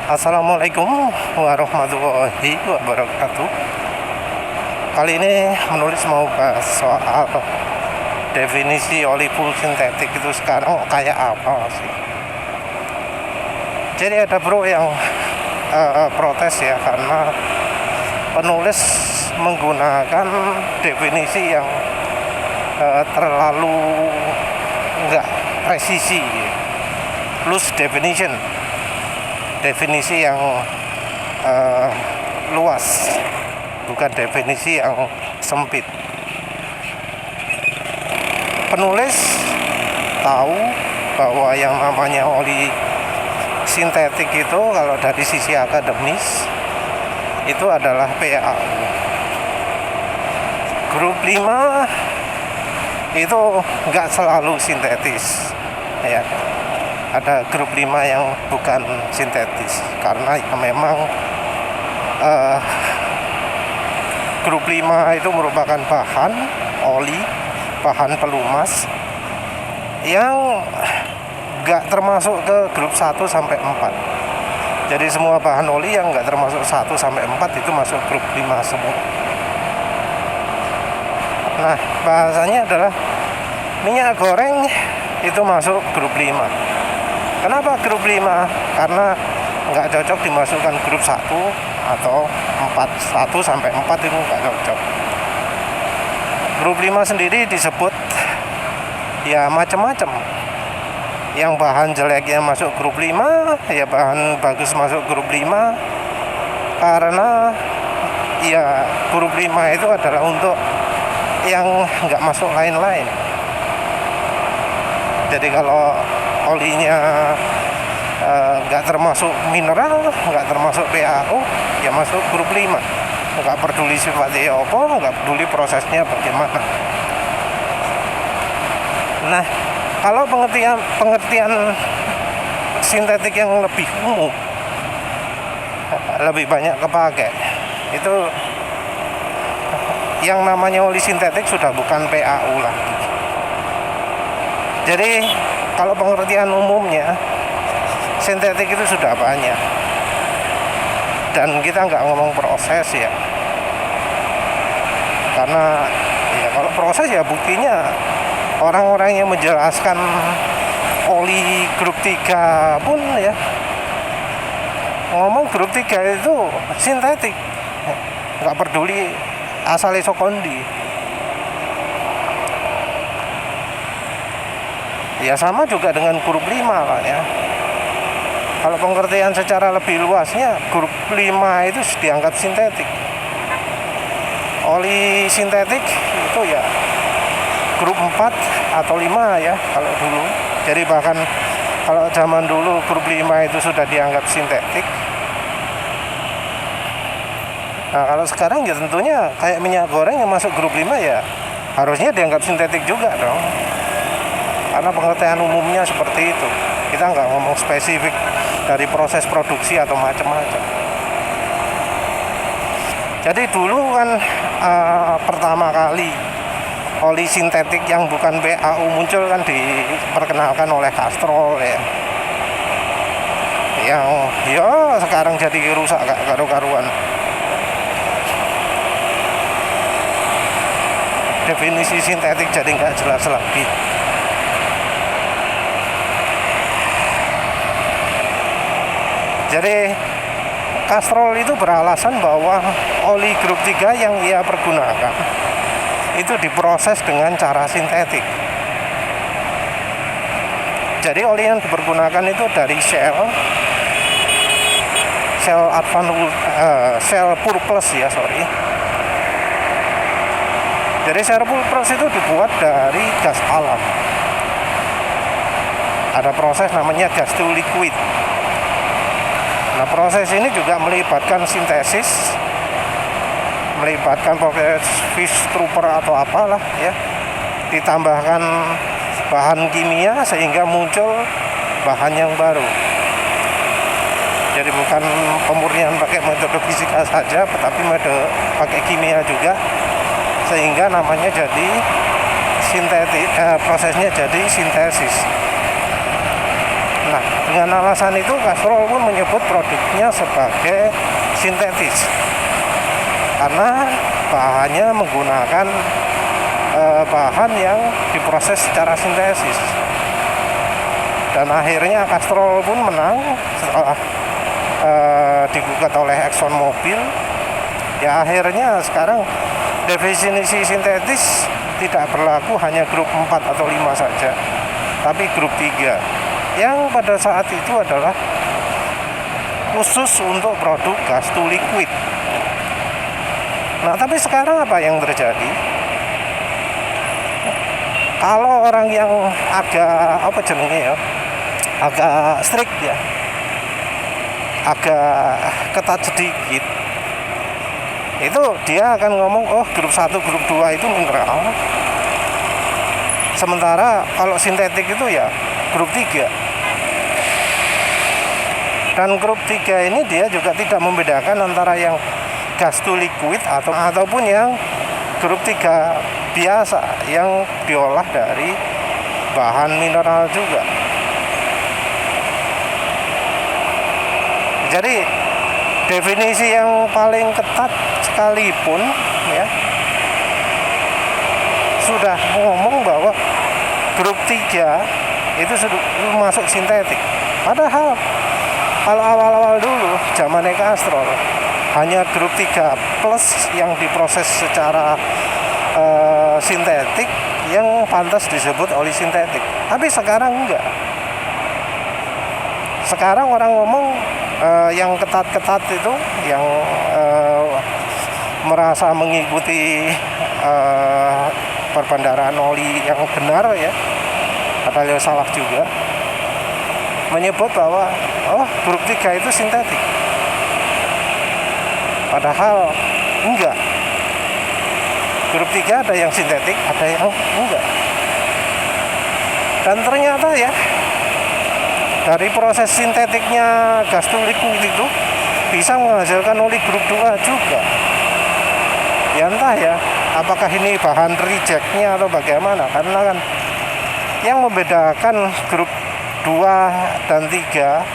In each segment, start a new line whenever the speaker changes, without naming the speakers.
Assalamualaikum warahmatullahi wabarakatuh. Kali ini menulis mau bahas soal definisi oli full sintetik itu sekarang kayak apa sih. Jadi ada bro yang protes ya, karena penulis menggunakan definisi yang terlalu enggak presisi, loose definition, definisi yang luas, bukan definisi yang sempit. Penulis tahu bahwa yang namanya oli sintetik itu kalau dari sisi akademis itu adalah PAU. Grup 5 itu enggak selalu sintetis ya. Ada grup 5 yang bukan sintetis karena ya memang grup 5 itu merupakan bahan oli, bahan pelumas yang enggak termasuk ke grup 1 sampai 4. Jadi semua bahan oli yang enggak termasuk 1 sampai 4 itu masuk grup 5 semua. Nah, bahasanya adalah minyak goreng itu masuk grup 5. Kenapa grup 5? Karena nggak cocok dimasukkan grup 1 atau 4. 1 sampai 4 itu nggak cocok. Grup 5 sendiri disebut ya macam-macam. Yang bahan jeleknya masuk grup 5, ya bahan bagus masuk grup 5. Karena ya grup 5 itu adalah untuk yang nggak masuk lain-lain. Jadi kalau olinya nggak termasuk mineral, nggak termasuk PAU, ya masuk grup 5. Nggak peduli sifatnya apa, nggak peduli prosesnya bagaimana. Nah, kalau pengertian sintetik yang lebih umum, lebih banyak kepakai, itu yang namanya oli sintetik sudah bukan PAU lagi. Jadi kalau pengertian umumnya, sintetik itu sudah banyak. Dan kita nggak ngomong proses ya. Karena ya kalau proses ya buktinya orang-orang yang menjelaskan oli grup 3 pun ya ngomong grup 3 itu sintetik. Nggak peduli asalnya sokondi. Ya sama juga dengan grup 5 lah ya. Kalau pengertian secara lebih luasnya, grup 5 itu dianggap sintetik. Oli sintetik itu ya grup 4 atau 5 ya kalau dulu. Jadi bahkan kalau zaman dulu grup 5 itu sudah dianggap sintetik. Nah kalau sekarang ya tentunya kayak minyak goreng yang masuk grup 5 ya harusnya dianggap sintetik juga dong. Karena pengertian umumnya seperti itu. Kita nggak ngomong spesifik dari proses produksi atau macam-macam. Jadi dulu kan pertama kali oli sintetik yang bukan PAU muncul kan diperkenalkan oleh Castrol ya. Yang ya sekarang jadi rusak gak karu-karuan. Definisi sintetik jadi nggak jelas lagi. Jadi Castrol itu beralasan bahwa oli grup 3 yang ia pergunakan itu diproses dengan cara sintetik. Jadi oli yang dipergunakan itu dari sel Purplus ya, Jadi sel Purplus itu dibuat dari gas alam. Ada proses namanya gas to liquid. Nah proses ini juga melibatkan sintesis, melibatkan proses fish trooper atau apalah ya, ditambahkan bahan kimia sehingga muncul bahan yang baru. Jadi bukan pemurnian pakai metode fisika saja, tetapi metode pakai kimia juga, sehingga namanya jadi sintetik, prosesnya jadi sintesis. Nah, dengan alasan itu Castrol pun menyebut produknya sebagai sintetis karena bahannya menggunakan bahan yang diproses secara sintesis. Dan akhirnya Castrol pun menang setelah digugat oleh Exxon Mobil. Ya akhirnya sekarang definisi sintetis tidak berlaku hanya grup 4 atau 5 saja, tapi grup 3 yang pada saat itu adalah khusus untuk produk gas to liquid. Nah, tapi sekarang apa yang terjadi? Kalau orang yang agak agak strict ya, agak ketat sedikit, itu dia akan ngomong, oh grup 1, grup 2 itu mineral. Sementara kalau sintetik itu ya grup 3. Dan grup 3 ini dia juga tidak membedakan antara yang gas to liquid ataupun yang grup 3 biasa yang diolah dari bahan mineral juga. Jadi definisi yang paling ketat sekalipun ya sudah ngomong bahwa grup 3 itu sudah masuk sintetik. Padahal kalau awal-awal dulu zaman Castrol hanya grup 3 plus yang diproses secara sintetik yang pantas disebut oli sintetik. Tapi sekarang enggak. Sekarang orang ngomong yang ketat-ketat itu yang merasa mengikuti perbendaharaan oli yang benar ya, padahal salah juga, menyebut bahwa grup 3 itu sintetik. Padahal enggak. Grup 3 ada yang sintetik, ada yang enggak. Dan ternyata ya dari proses sintetiknya gas to liquid itu bisa menghasilkan oli grup 2 juga. Ya entah ya, apakah ini bahan rejectnya atau bagaimana, karena kan yang membedakan grup 2 dan 3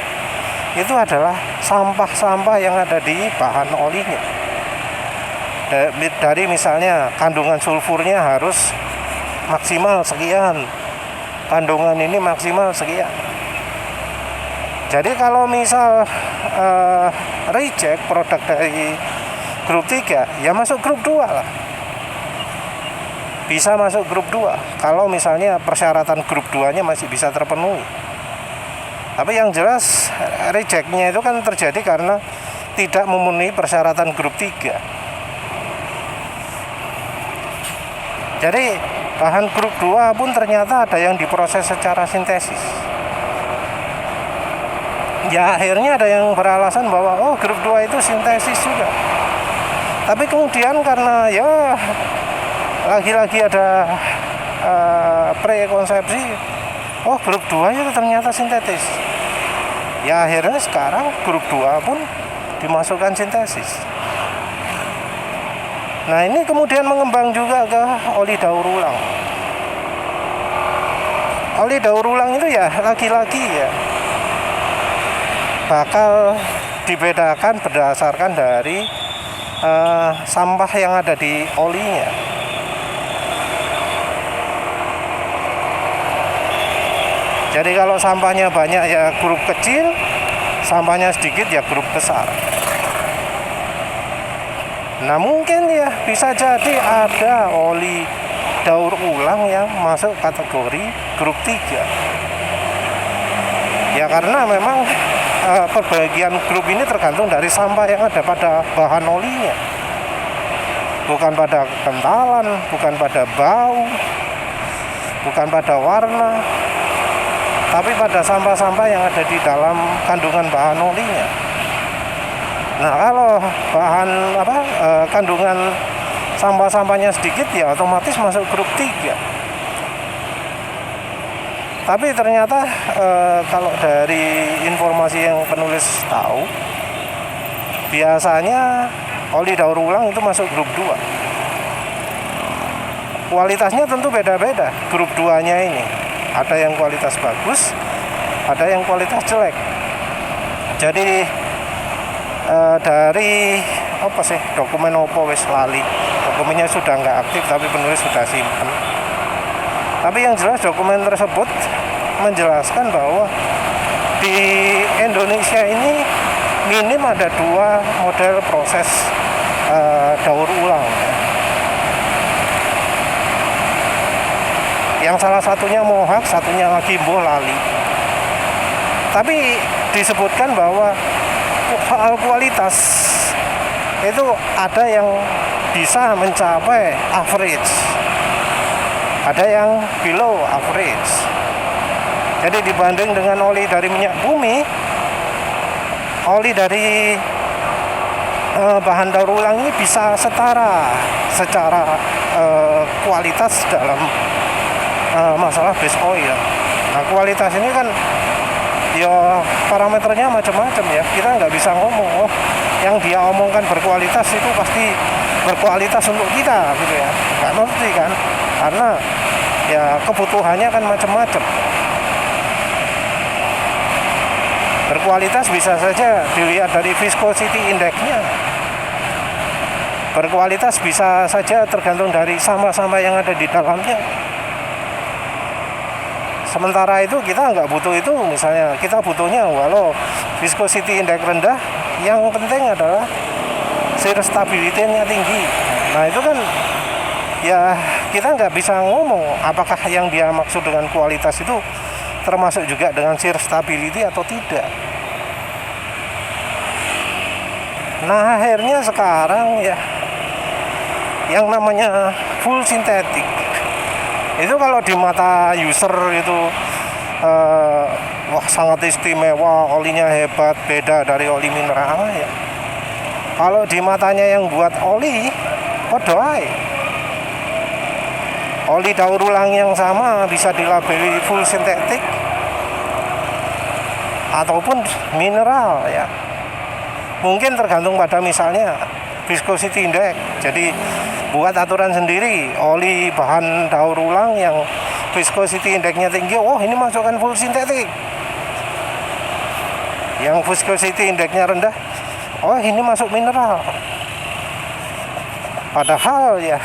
itu adalah sampah-sampah yang ada di bahan olinya. Dari misalnya kandungan sulfurnya harus maksimal sekian, kandungan ini maksimal sekian. Jadi kalau misal reject produk dari grup 3 ya masuk grup 2 lah, bisa masuk grup 2 kalau misalnya persyaratan grup 2 nya masih bisa terpenuhi. Tapi yang jelas rejectnya itu kan terjadi karena tidak memenuhi persyaratan grup 3. Jadi bahan grup 2 pun ternyata ada yang diproses secara sintesis. Ya akhirnya ada yang beralasan bahwa grup 2 itu sintesis juga. Tapi kemudian karena ya lagi-lagi ada prekonsepsi, grup 2 itu ternyata sintetis. Ya akhirnya sekarang grup 2 pun dimasukkan sintesis. Nah ini kemudian mengembang juga ke oli daur ulang. Oli daur ulang itu ya lagi-lagi ya bakal dibedakan berdasarkan dari sampah yang ada di olinya. Jadi kalau sampahnya banyak ya grup kecil, sampahnya sedikit ya grup besar. Nah mungkin ya bisa jadi ada oli daur ulang yang masuk kategori grup 3. Ya karena memang perbagian grup ini tergantung dari sampah yang ada pada bahan olinya, bukan pada kentalan, bukan pada bau, bukan pada warna, tapi pada sampah-sampah yang ada di dalam kandungan bahan olinya. Nah kalau bahan kandungan sampah-sampahnya sedikit ya otomatis masuk grup 3. Tapi ternyata kalau dari informasi yang penulis tahu, biasanya oli daur ulang itu masuk grup 2. Kualitasnya tentu beda-beda grup 2-nya ini. Ada yang kualitas bagus, ada yang kualitas jelek. Jadi dari apa sih, dokumen opo wis lali, dokumennya sudah nggak aktif tapi penulis sudah simpan. Tapi yang jelas dokumen tersebut menjelaskan bahwa di Indonesia ini minim ada 2 model proses daur ulang. Yang salah satunya mohak, satunya lagi mbuh lali. Tapi disebutkan bahwa soal kualitas itu ada yang bisa mencapai average, ada yang below average. Jadi dibanding dengan oli dari minyak bumi, oli dari bahan daur ulang ini bisa setara secara kualitas dalam masalah base oil. Nah, kualitas ini kan ya parameternya macam-macam ya. Kita nggak bisa ngomong yang dia omongkan berkualitas itu pasti berkualitas untuk kita gitu ya, nggak ngerti kan, karena ya kebutuhannya kan macam-macam. Berkualitas bisa saja dilihat dari viscosity index-nya. Berkualitas bisa saja tergantung dari sampah-sampah yang ada di dalamnya. Sementara itu kita nggak butuh itu, misalnya kita butuhnya walau viscosity index rendah, yang penting adalah shear stability-nya tinggi. Nah itu kan ya kita nggak bisa ngomong apakah yang dia maksud dengan kualitas itu termasuk juga dengan shear stability atau tidak. Nah akhirnya sekarang ya yang namanya full synthetic itu kalau di mata user itu wah sangat istimewa, olinya hebat, beda dari oli mineral ya. Kalau di matanya yang buat oli, podoai. Oli daur ulang yang sama bisa dilabeli full synthetic ataupun mineral ya. Mungkin tergantung pada misalnya viscosity index. Jadi buat aturan sendiri, oli bahan daur ulang yang viscosity index-nya tinggi, oh ini masukkan full synthetic. Yang viscosity index-nya rendah, oh ini masuk mineral. Padahal ya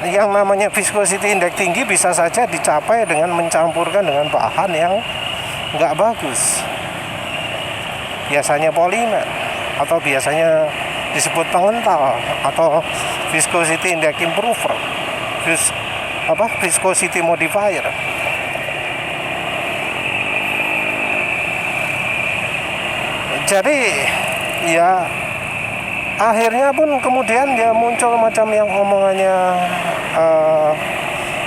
yang namanya viscosity index tinggi bisa saja dicapai dengan mencampurkan dengan bahan yang nggak bagus, biasanya polimer atau biasanya disebut pengental atau viscosity index improver, viscosity modifier. Jadi ya akhirnya pun kemudian ya muncul macam yang omongannya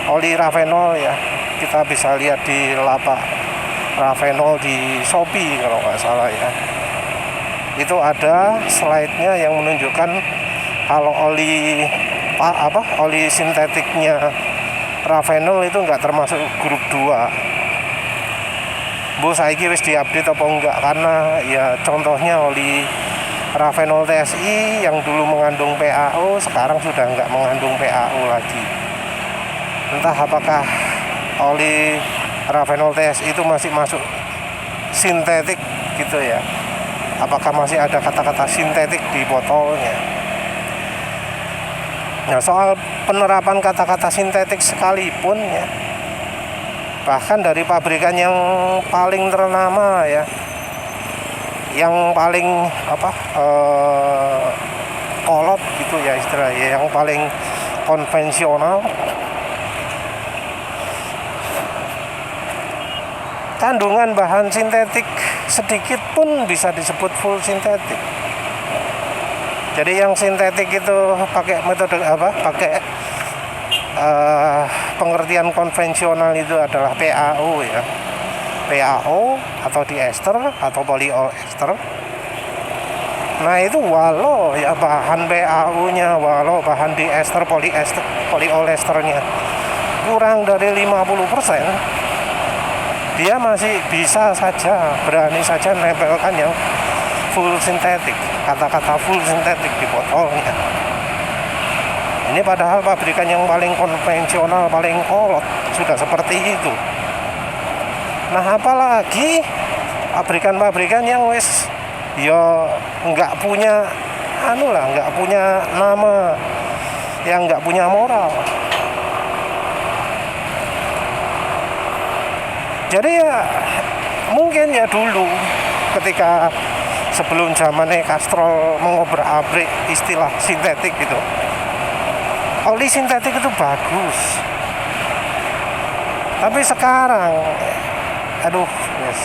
oli Ravenol ya. Kita bisa lihat di lapak Ravenol di Shopee kalau nggak salah ya. Itu ada slide-nya yang menunjukkan kalau oli sintetiknya Ravenol itu nggak termasuk grup 2. Bu saiki wis diupdate apa enggak, karena ya contohnya oli Ravenol TSI yang dulu mengandung PAO sekarang sudah nggak mengandung PAO lagi. Entah apakah oli Ravenol TSI itu masih masuk sintetik gitu ya. Apakah masih ada kata-kata sintetik di botolnya? Nah, soal penerapan kata-kata sintetik sekalipun ya, bahkan dari pabrikan yang paling ternama ya, yang paling kolot gitu ya istilahnya, yang paling konvensional, kandungan bahan sintetik sedikit pun bisa disebut full sintetik. Jadi yang sintetik itu pakai metode pakai pengertian konvensional itu adalah PAO ya. PAO atau diester atau polyester. Nah itu walau ya bahan PAO-nya, walau bahan diester polyesternya kurang dari 50%, dia masih bisa saja, berani saja menempelkan yang full sintetik, kata-kata full sintetik di botolnya. Ini padahal pabrikan yang paling konvensional, paling kolot sudah seperti itu. Nah apalagi pabrikan-pabrikan yang wis ya nggak punya nggak punya nama, yang nggak punya moral. Jadi ya mungkin ya dulu ketika sebelum zamannya Castrol mengobrak-abrik istilah sintetik gitu, oli sintetik itu bagus. Tapi sekarang yes,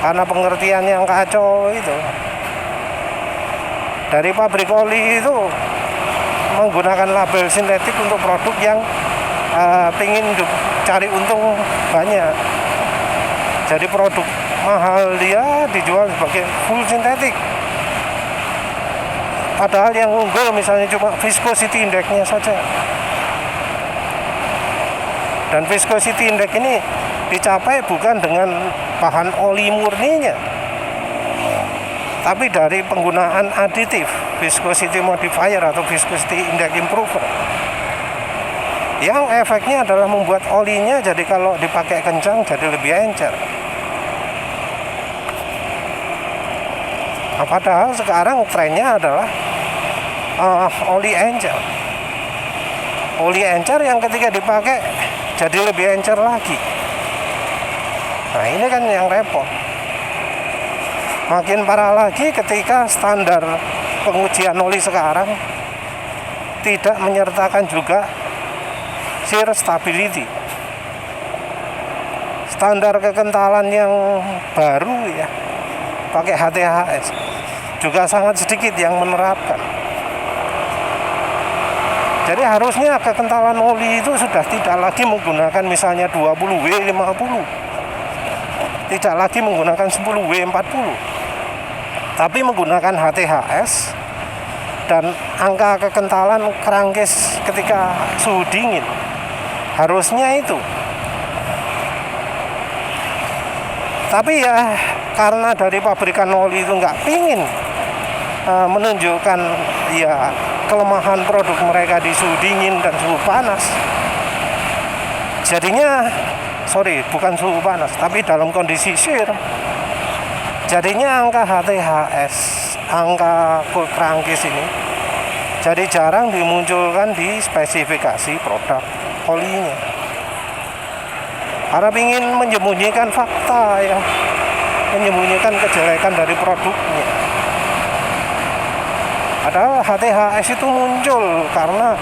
karena pengertian yang kacau itu, dari pabrik oli itu menggunakan label sintetik untuk produk yang pengen cari untung banyak. Jadi produk mahal dia dijual sebagai full sintetik. Padahal yang unggul misalnya cuma viscosity index-nya saja. Dan viscosity index ini dicapai bukan dengan bahan oli murninya, tapi dari penggunaan aditif, viscosity modifier atau viscosity index improver, yang efeknya adalah membuat olinya jadi kalau dipakai kencang jadi lebih encer. Nah, padahal sekarang trennya adalah oli encer. Oli encer yang ketika dipakai jadi lebih encer lagi. Nah ini kan yang repot. Makin parah lagi ketika standar pengujian oli sekarang tidak menyertakan juga shear stability. Standar kekentalan yang baru ya, pakai HTHS, juga sangat sedikit yang menerapkan. Jadi harusnya kekentalan oli itu sudah tidak lagi menggunakan misalnya 20W50, tidak lagi menggunakan 10W40, tapi menggunakan HTHS dan angka kekentalan kerangkis ketika suhu dingin. Harusnya itu. Tapi ya karena dari pabrikan oli itu nggak pingin menunjukkan ya kelemahan produk mereka di suhu dingin dan suhu panas, jadinya bukan suhu panas tapi dalam kondisi shear, jadinya angka HTHS, angka kerangkis ini jadi jarang dimunculkan di spesifikasi produk olinya, karena ingin menyembunyikan fakta ya, menyembunyikan kejelekan dari produknya. Padahal HTHS itu muncul karena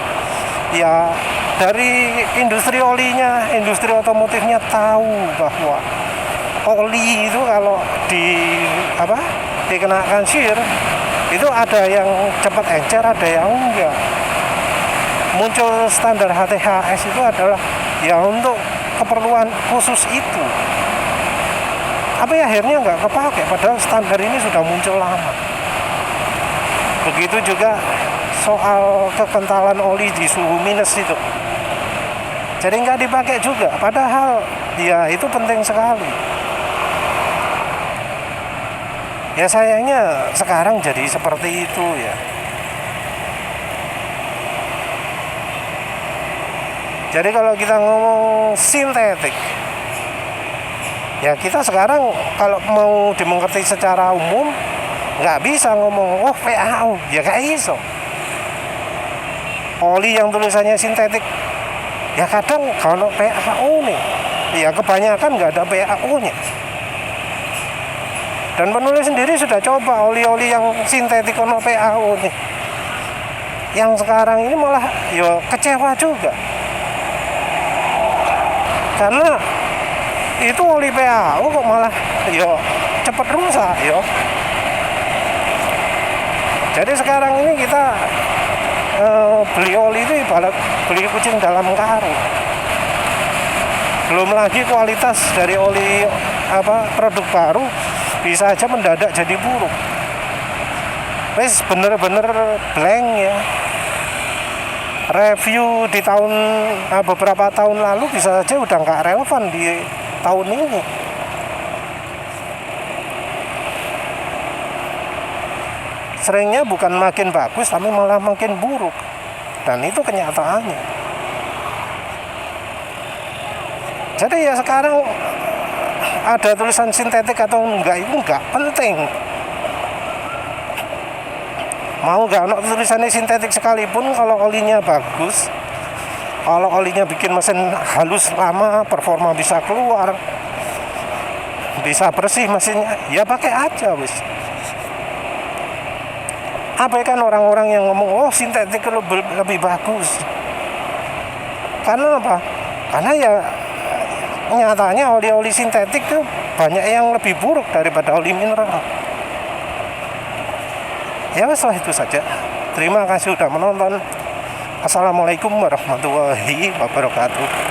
ya dari industri olinya, industri otomotifnya tahu bahwa oli itu kalau dikenakan shear itu ada yang cepat encer, ada yang enggak. Muncul standar HTHS itu adalah ya untuk keperluan khusus itu. Tapi akhirnya nggak kepake, padahal standar ini sudah muncul lama. Begitu juga soal kekentalan oli di suhu minus itu, jadi nggak dipakai juga, padahal ya itu penting sekali. Ya sayangnya sekarang jadi seperti itu ya. Jadi kalau kita ngomong sintetik, ya kita sekarang kalau mau dimengerti secara umum nggak bisa ngomong PAU, ya kayak iso. Oli yang tulisannya sintetik, ya kadang kalau PAU nih, ya kebanyakan nggak ada PAU-nya. Dan penulis sendiri sudah coba oli-oli yang sintetik ono PAU nih. Yang sekarang ini malah ya kecewa juga. Karena itu oli PAU kok malah ya cepet rusak ya. Jadi sekarang ini kita beli oli itu ibarat beli kucing dalam karung. Belum lagi kualitas dari oli produk baru bisa aja mendadak jadi buruk. Wes bener-bener blank ya. Review di beberapa tahun lalu bisa saja udah nggak relevan di tahun ini. Seringnya bukan makin bagus tapi malah makin buruk, dan itu kenyataannya. Jadi ya sekarang ada tulisan sintetik atau enggak itu enggak penting. Mau nggak ono tulisannya sintetik sekalipun, kalau olinya bagus, kalau olinya bikin mesin halus lama, performa bisa keluar, bisa bersih mesinnya, ya pakai aja wis. Abaikan orang-orang yang ngomong, oh sintetik lebih bagus. Karena apa? Karena ya nyatanya oli-oli sintetik tuh banyak yang lebih buruk daripada oli mineral. Ya setelah itu saja. Terima kasih sudah menonton. Assalamualaikum warahmatullahi wabarakatuh.